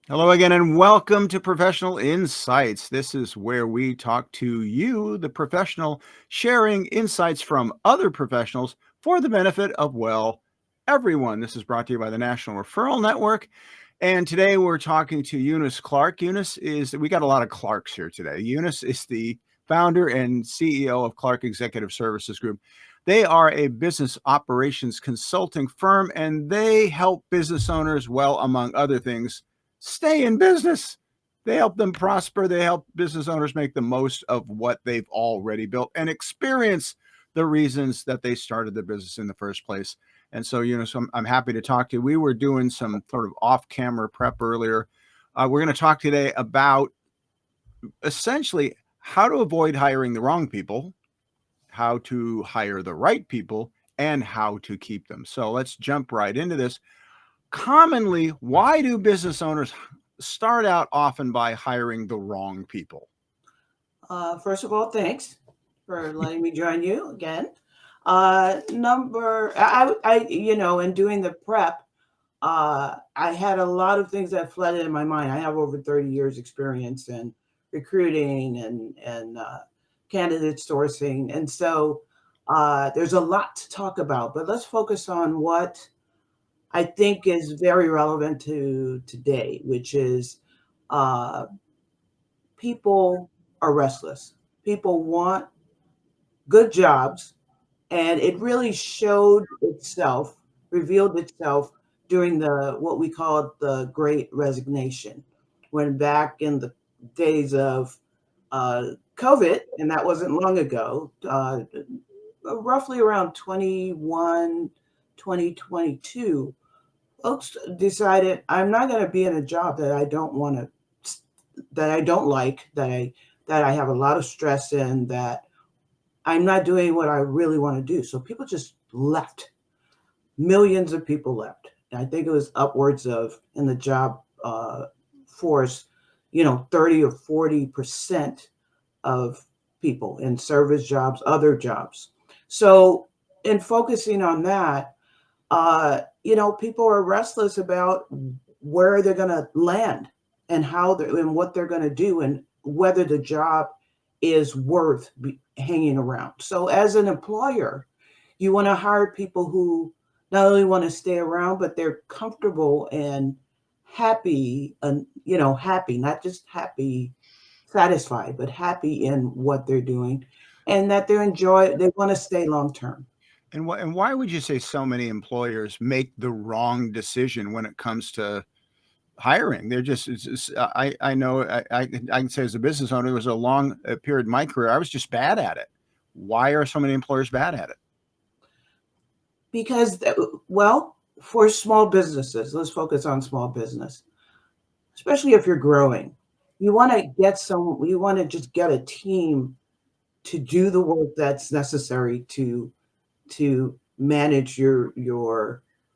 Hello again, and welcome to Professional Insights. This is where we talk to you, the professional, sharing insights from other professionals for the benefit of, well, everyone. This is brought to you by the National Referral Network. And today we're talking to Eunice Clarke. We got a lot of Clarks here today. Eunice is the founder and CEO of Clarke Executive Services Group. They are a business operations consulting firm, and they help business owners, well, among other things, stay in business. They help them prosper. They help business owners make the most of what they've already built and experience the reasons that they started the business in the first place. And so, I'm happy to talk to you. We were doing some sort of off-camera prep earlier. We're going to talk today about essentially how to avoid hiring the wrong people, how to hire the right people, and how to keep them. So let's jump right into this. Commonly, why do business owners start out often by hiring the wrong people? First of all, thanks for letting me join you again. In doing the prep, I had a lot of things that flooded in my mind. I have over 30 years experience in recruiting and candidate sourcing. And so there's a lot to talk about, but let's focus on what I think is very relevant to today, which is uh, people are restless. People want good jobs, and it really revealed itself during the what we call the Great Resignation, when back in the days of uh, COVID, and that wasn't long ago, roughly around 2022, folks decided I'm not going to be in a job that I don't want to, that I don't like, that I have a lot of stress in, that I'm not doing what I really want to do. So people just left. Millions of people left. And I think it was upwards of in the job force, 30 or 40% of people in service jobs, other jobs. So in focusing on that, people are restless about where they're going to land and and what they're going to do and whether the job is worth hanging around. So as an employer, you want to hire people who not only want to stay around, but they're comfortable and happy, and happy, not just happy, satisfied, but happy in what they're doing, and that they want to stay long term. And why would you say so many employers make the wrong decision when it comes to hiring? They're just, I know, I can say as a business owner, there was a long period in my career, I was just bad at it. Why are so many employers bad at it? Because, well, for small businesses, let's focus on small business, especially if you're growing. You want to just get a team to do the work that's necessary to manage your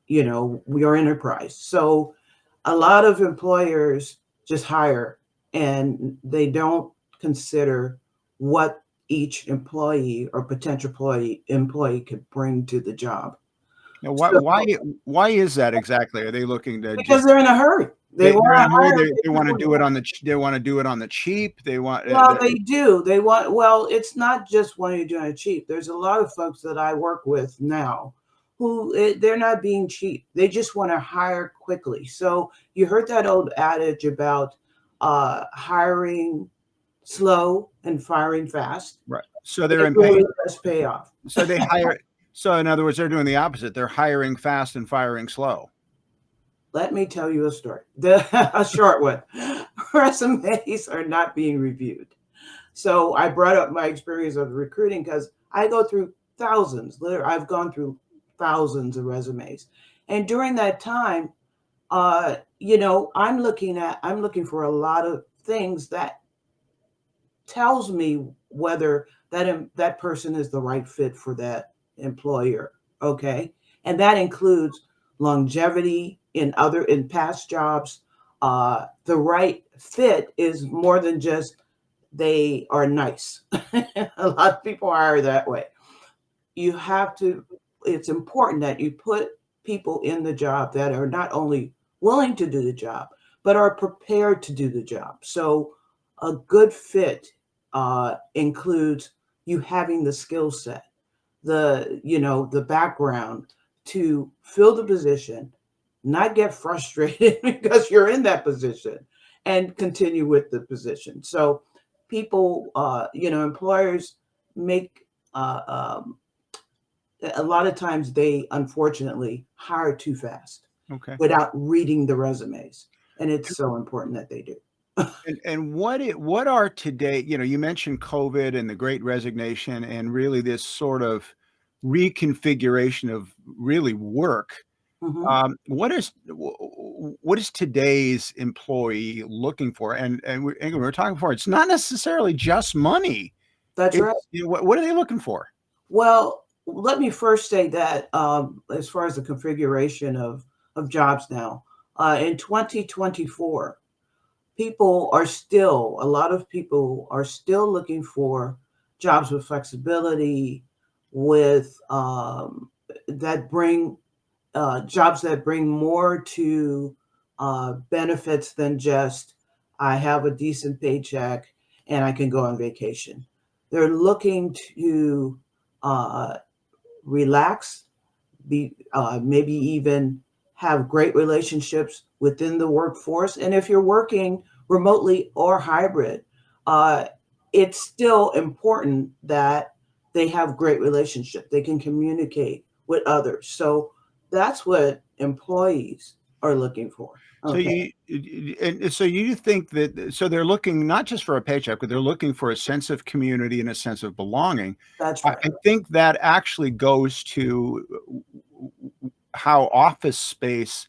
enterprise. So a lot of employers just hire and they don't consider what each employee or potential employee could bring to the job. Now, why, So why, why is that exactly? Are they looking to because just they're in a hurry, they they're want in to a hurry? hire They want to people. do it on they want to do it on the cheap. They want Well, they do. They want, well, it's not just when you're doing it cheap. There's a lot of folks that I work with now who they're not being cheap. They just want to hire quickly. So you heard that old adage about hiring slow and firing fast. right. So they're It really impatient. does pay off. So they hire. So in other words, they're doing the opposite. They're hiring fast and firing slow. Let me tell you a story. A short one. Resumes are not being reviewed. So I brought up my experience of recruiting because I go through thousands. I've gone through thousands of resumes, and during that time, I'm looking for a lot of things that tells me whether that person is the right fit for that employer. Okay, and that includes longevity in past jobs. The right fit is more than just they are nice. A lot of people are that way. You have to, it's important that you put people in the job that are not only willing to do the job, but are prepared to do the job. So a good fit includes you having the skill set, the background to fill the position, not get frustrated because you're in that position, and continue with the position. So people, employers make uh, um, a lot of times they unfortunately hire too fast Okay. without reading the resumes, and it's so important that they do. And what are today, you mentioned COVID and the Great Resignation and really this sort of reconfiguration of really work. Hmm. What is today's employee looking for? And we're talking before, it's not necessarily just money. That's right. It's, what are they looking for? Well, let me first say that as far as the configuration of jobs now, in 2024, a lot of people are still looking for jobs with flexibility, with that bring jobs that bring more to benefits than just I have a decent paycheck and I can go on vacation. They're looking to uh, relax, be maybe even have great relationships within the workforce. And if you're working remotely or hybrid, uh, it's still important that they have great relationship. They can communicate with others. So that's what employees are looking for. So Okay, so you think that so they're looking not just for a paycheck, but they're looking for a sense of community and a sense of belonging. that's I right. I think that actually goes to how office space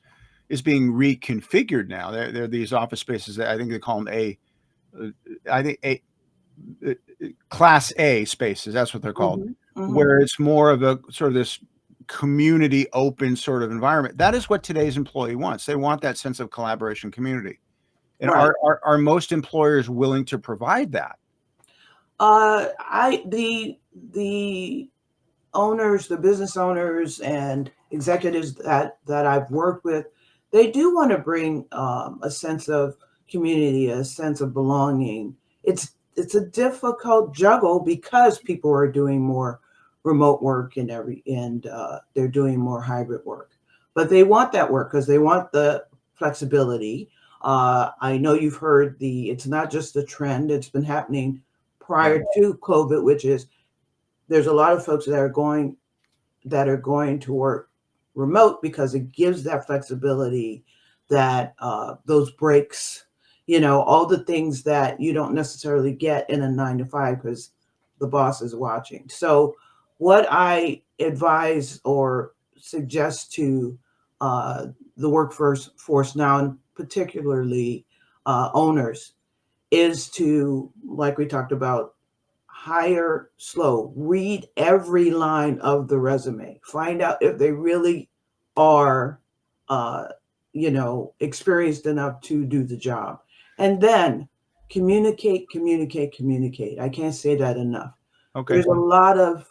is being reconfigured now. There are these office spaces that I think they call them uh, I think uh, Class A spaces. That's what they're called, Hmm. Hmm. where it's more of a sort of this community open sort of environment. That is what today's employee wants. They want that sense of collaboration, community. And Right. are most employers willing to provide that? I the owners, the business owners and executives that I've worked with, they do want to bring a sense of community, a sense of belonging. It's a difficult juggle because people are doing more remote work and they're doing more hybrid work, but they want that work because they want the flexibility. I know you've heard it's not just a trend; it's been happening Right. prior to COVID, which is there's a lot of folks that are going to work remote because it gives that flexibility, that those breaks, all the things that you don't necessarily get in a 9 to 5 because the boss is watching. So, what I advise or suggest to uh, the workforce now, and particularly owners, is to, like we talked about, hire slow, read every line of the resume, find out if they really are, uh, experienced enough to do the job. And then communicate, communicate, communicate. I can't say that enough. Okay. There's a lot of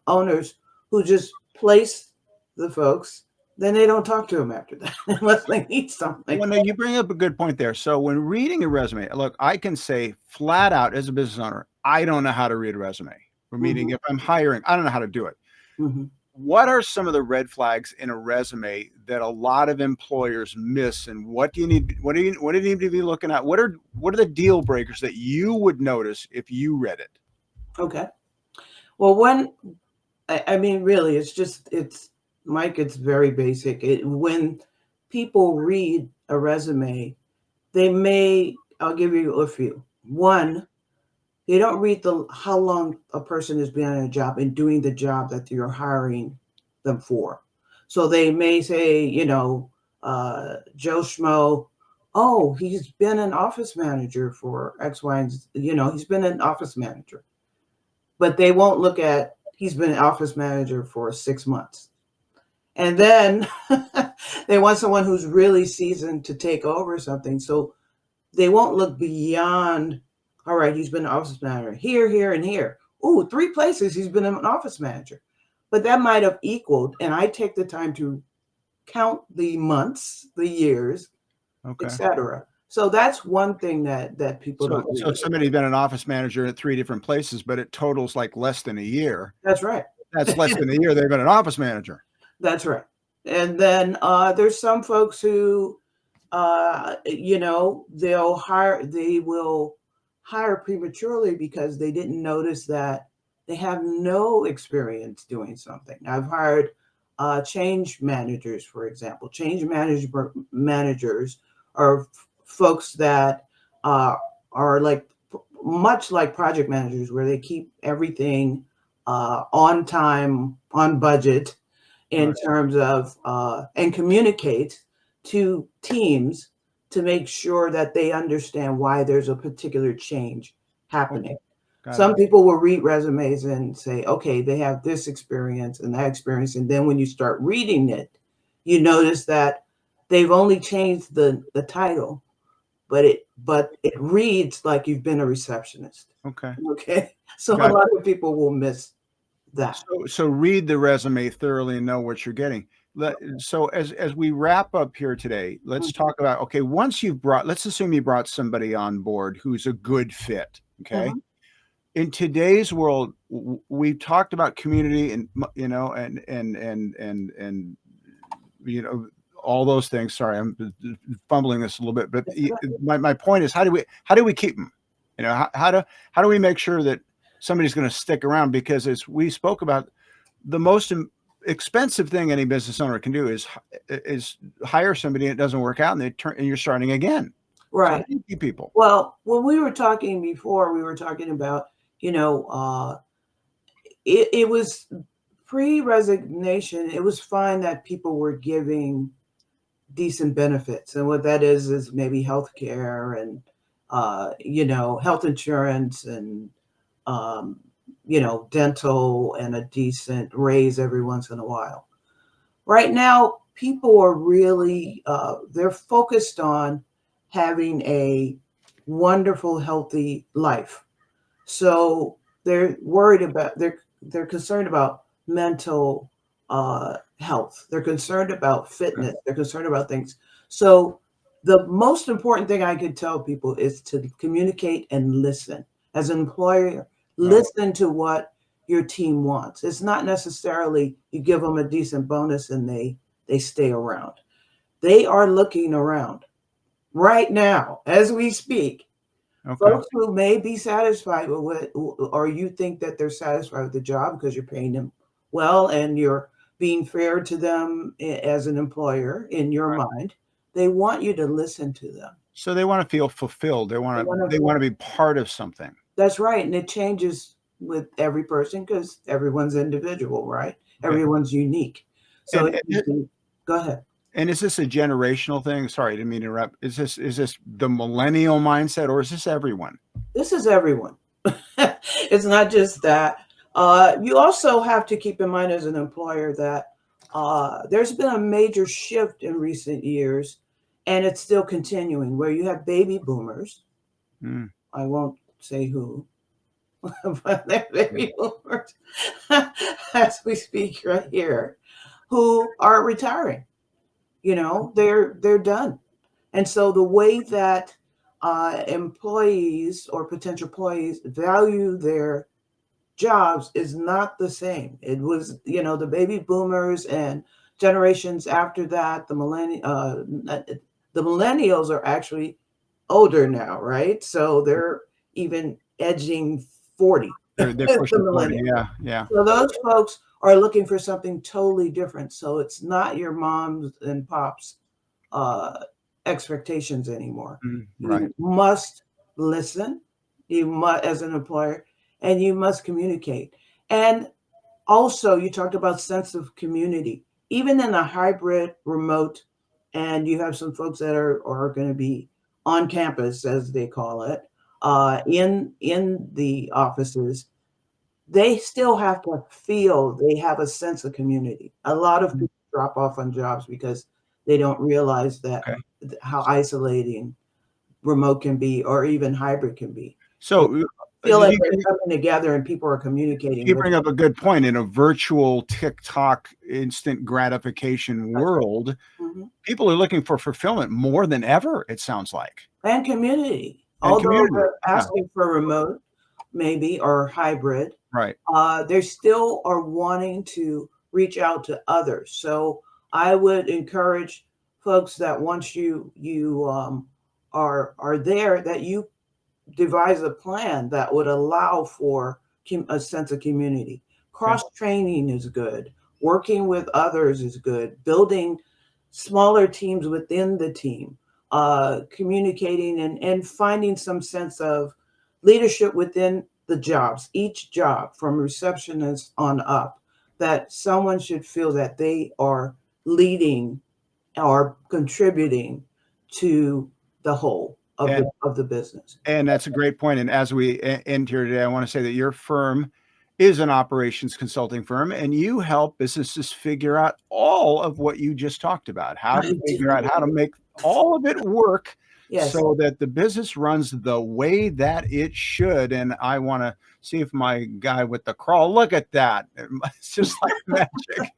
owners who just place the folks, then they don't talk to them after that unless they need something. Well, no, you bring up a good point there. So when reading a resume, look, I can say flat out as a business owner, I don't know how to read a resume. For meaning, Hmm. if I'm hiring, I don't know how to do it. Hmm. What are some of the red flags in a resume that a lot of employers miss, and what do you need? What do you need to be looking at? What are the deal breakers that you would notice if you read it? Okay. Well, I mean, really, it's Mike, it's very basic. When people read a resume, I'll give you a few. One, they don't read how long a person has been on a job and doing the job that you're hiring them for. So they may say, Joe Schmo, oh, he's been an office manager for X, Y, and Z. He's been an office manager, but they won't look at he's been an office manager for 6 months. And then they want someone who's really seasoned to take over something. So they won't look beyond, all right, he's been an office manager here, here, and here. Ooh, 3 places he's been an office manager. But that might have equaled, and I take the time to count the months, the years, Okay. etc. So that's one thing that people So don't so realize. somebody's been an office manager at 3 different places, but it totals like less than a year. That's right. That's less than a year they've been an office manager. That's right. And then there's some folks who, they will hire prematurely because they didn't notice that they have no experience doing something. I've hired change managers, for example. Managers are folks that are like much like project managers, where they keep everything on time, on budget, in Right. terms of and communicate to teams to make sure that they understand why there's a particular change Okay. happening. Got it. Some people will read resumes and say, okay, they have this experience and that experience. And then when you start reading it, you notice that they've only changed the title, but it reads like you've been a receptionist. Okay. Okay. So a Got it. lot of people will miss that. So read the resume thoroughly and know what you're getting. So as we wrap up here today, let's talk about, okay, once you've brought, let's assume you brought somebody on board who's a good fit, okay? Mhm. In today's world, we've talked about community and, all those things. Sorry, I'm fumbling this a little bit, but my point is, how do we keep them? How do we make sure that somebody's going to stick around? Because as we spoke about, the most expensive thing any business owner can do is hire somebody and it doesn't work out, and you're starting again. So how Right. do you keep people? Well, when we were talking before, we were talking about, it was pre-resignation. It was fine that people were giving decent benefits. And what that is maybe health care and, health insurance and, um, dental and a decent raise every once in a while. Right now, people are really, they're focused on having a wonderful, healthy life. So they're concerned about mental health. They're concerned about Okay. fitness. They're concerned about things. So the most important thing I could tell people is to communicate and listen. As an employer, Oh, listen to what your team wants. It's not necessarily you give them a decent bonus and they stay around. They are looking around right now as we speak. okay. Folks who may be satisfied with what, or you think that they're satisfied with the job because you're paying them well and you're being fair to them as an employer in your Right. mind, they want you to listen to them. So they want to feel fulfilled. They They want to want they to, want to be part of something. that's right. And it changes with every person because everyone's individual, right? Okay. Everyone's unique. So And if you can, go ahead. and is this a generational thing? Sorry, I didn't mean to interrupt. Is this the millennial mindset, or is this everyone? This is everyone. It's not just that. You also have to keep in mind as an employer that there's been a major shift in recent years, and it's still continuing, where you have baby boomers. Mm, I won't say who, but they're baby boomers as we speak right here, who are retiring. They're done. And so the way that employees or potential employees value their jobs is not the same. It was, the baby boomers and generations after that, the millennials are actually older now, right? So they're even edging 40, they're the pushing 40. millennials. Yeah, yeah. So those folks are looking for something totally different. So it's not your moms and pops uh, expectations anymore. Right. You must listen. You must, as an employer, and you must communicate. And also, you talked about sense of community. Even in a hybrid, remote, and you have some folks that are going to be on campus, as they call it, in the offices, they still have to feel they have a sense of community. A lot of Mm, people drop off on jobs because they don't realize that okay. how isolating remote can be or even hybrid can be. So feel like they're coming together and people are communicating. You bring up a good point. In a virtual TikTok instant gratification world, people are looking for fulfillment more than ever, it sounds like. And community. And Although community. they're asking for remote, maybe, or hybrid, Right. they still are wanting to reach out to others. So I would encourage folks that once you are there, that you devise a plan that would allow for a sense of community. Cross training is good. Working with others is good. Building smaller teams within the team, communicating and finding some sense of leadership within the jobs, each job from receptionist on up, that someone should feel that they are leading or contributing to the whole of the business. And that's a great point. And as we end here today, I want to say that your firm is an operations consulting firm, and you help businesses figure out all of what you just talked about, how to figure out how to make all of it work so that the business runs the way that it should. And I want to see if my guy with the crawl, look at that. It's just like magic.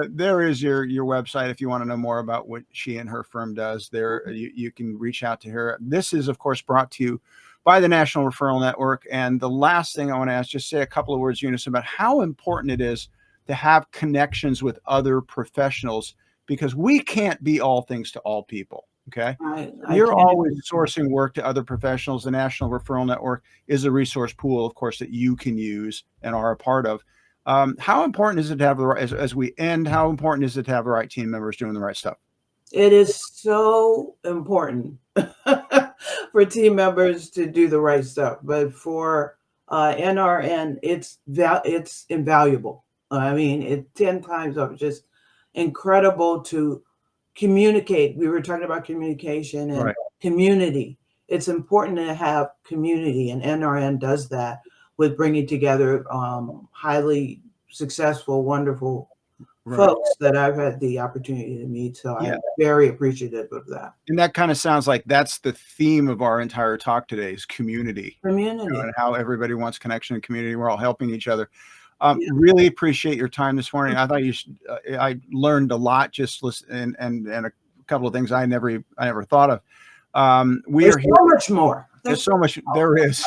There is your website if you want to know more about what she and her firm does. There you can reach out to her. This is, of course, brought to you by the National Referral Network. And the last thing I want to ask, just say a couple of words, Eunice, about how important it is to have connections with other professionals, because we can't be all things to all people. Okay. You're always sourcing work to other professionals. The National Referral Network is a resource pool, of course, that you can use and are a part of. How important is it to have the right, as we end, how important is it to have the right team members doing the right stuff? It is so important for team members to do the right stuff, but for NRN, it's invaluable. I mean, it 10 times up, just incredible to communicate. We were talking about communication and community. It's important to have community, and NRN does that with bringing together highly successful, wonderful folks that I've had the opportunity to meet. So I'm very appreciative of that. And that kind of sounds like that's the theme of our entire talk today, is community. Community. And how everybody wants connection and community. We're all helping each other. Really appreciate your time this morning. I thought I learned a lot just listening, and a couple of things I never thought of. There's so much more. There's so much. There is.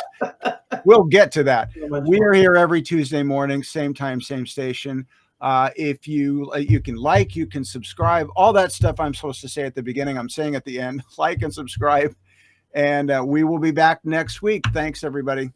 We'll get to that. We are here every Tuesday morning, same time, same station. If you you can subscribe, all that stuff I'm supposed to say at the beginning, I'm saying at the end. Like and subscribe, and we will be back next week. Thanks, everybody.